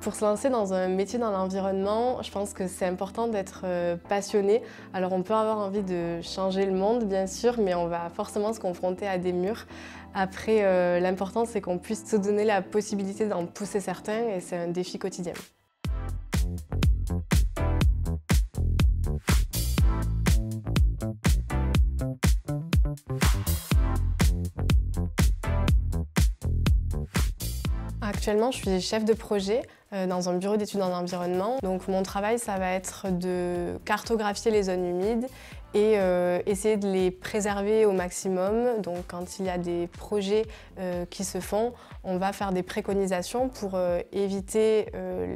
Pour se lancer dans un métier dans l'environnement, je pense que c'est important d'être passionné. Alors on peut avoir envie de changer le monde, bien sûr, mais on va forcément se confronter à des murs. Après, l'important, c'est qu'on puisse se donner la possibilité d'en pousser certains et c'est un défi quotidien. Actuellement, je suis chef de projet dans un bureau d'études en environnement. Donc mon travail, ça va être de cartographier les zones humides et essayer de les préserver au maximum. Donc quand il y a des projets qui se font, on va faire des préconisations pour éviter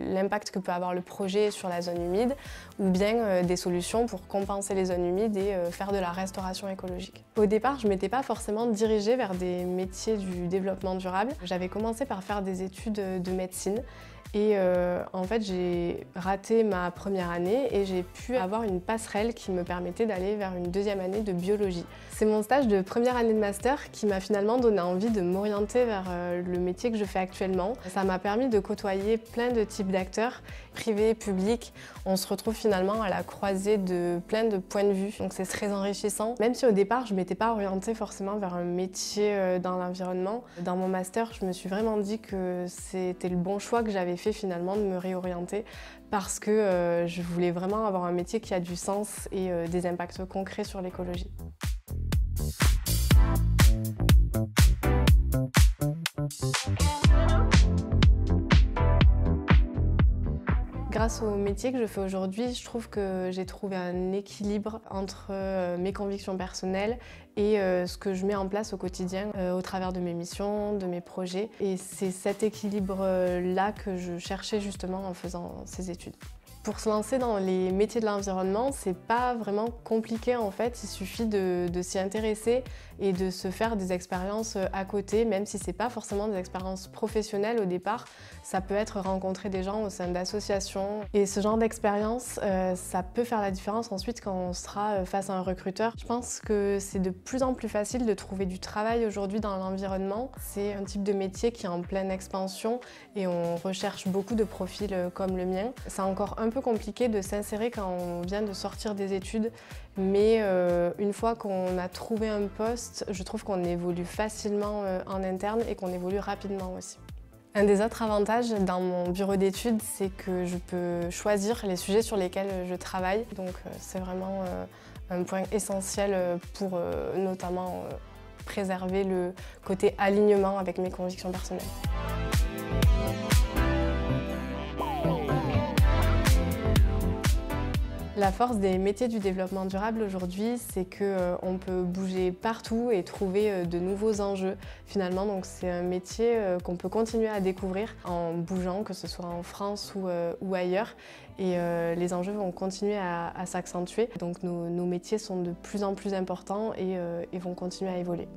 l'impact que peut avoir le projet sur la zone humide ou bien des solutions pour compenser les zones humides et faire de la restauration écologique. Au départ, je ne m'étais pas forcément dirigée vers des métiers du développement durable. J'avais commencé par faire des études de médecine. Et en fait, j'ai raté ma première année et j'ai pu avoir une passerelle qui me permettait d'aller vers une deuxième année de biologie. C'est mon stage de première année de master qui m'a finalement donné envie de m'orienter vers le métier que je fais actuellement. Ça m'a permis de côtoyer plein de types d'acteurs, privés, publics. On se retrouve finalement à la croisée de plein de points de vue, donc c'est très enrichissant. Même si au départ, je ne m'étais pas orientée forcément vers un métier dans l'environnement, dans mon master, je me suis vraiment dit que c'était le bon choix que j'avais fait finalement de me réorienter parce que je voulais vraiment avoir un métier qui a du sens et des impacts concrets sur l'écologie. Grâce au métier que je fais aujourd'hui, je trouve que j'ai trouvé un équilibre entre mes convictions personnelles et ce que je mets en place au quotidien au travers de mes missions, de mes projets. Et c'est cet équilibre-là que je cherchais justement en faisant ces études. Pour se lancer dans les métiers de l'environnement, c'est pas vraiment compliqué en fait, il suffit de s'y intéresser et de se faire des expériences à côté, même si c'est pas forcément des expériences professionnelles au départ, ça peut être rencontrer des gens au sein d'associations. Et ce genre d'expérience, ça peut faire la différence ensuite quand on sera face à un recruteur. Je pense que c'est de plus en plus facile de trouver du travail aujourd'hui dans l'environnement. C'est un type de métier qui est en pleine expansion et on recherche beaucoup de profils comme le mien. C'est encore un peu compliqué de s'insérer quand on vient de sortir des études, mais une fois qu'on a trouvé un poste, je trouve qu'on évolue facilement en interne et qu'on évolue rapidement aussi. Un des autres avantages dans mon bureau d'études, c'est que je peux choisir les sujets sur lesquels je travaille, donc c'est vraiment un point essentiel pour notamment préserver le côté alignement avec mes convictions personnelles. La force des métiers du développement durable aujourd'hui, c'est qu'on peut bouger partout et trouver de nouveaux enjeux finalement. Donc c'est un métier qu'on peut continuer à découvrir en bougeant, que ce soit en France ou ailleurs. Et les enjeux vont continuer à s'accentuer. Donc nos métiers sont de plus en plus importants et vont continuer à évoluer.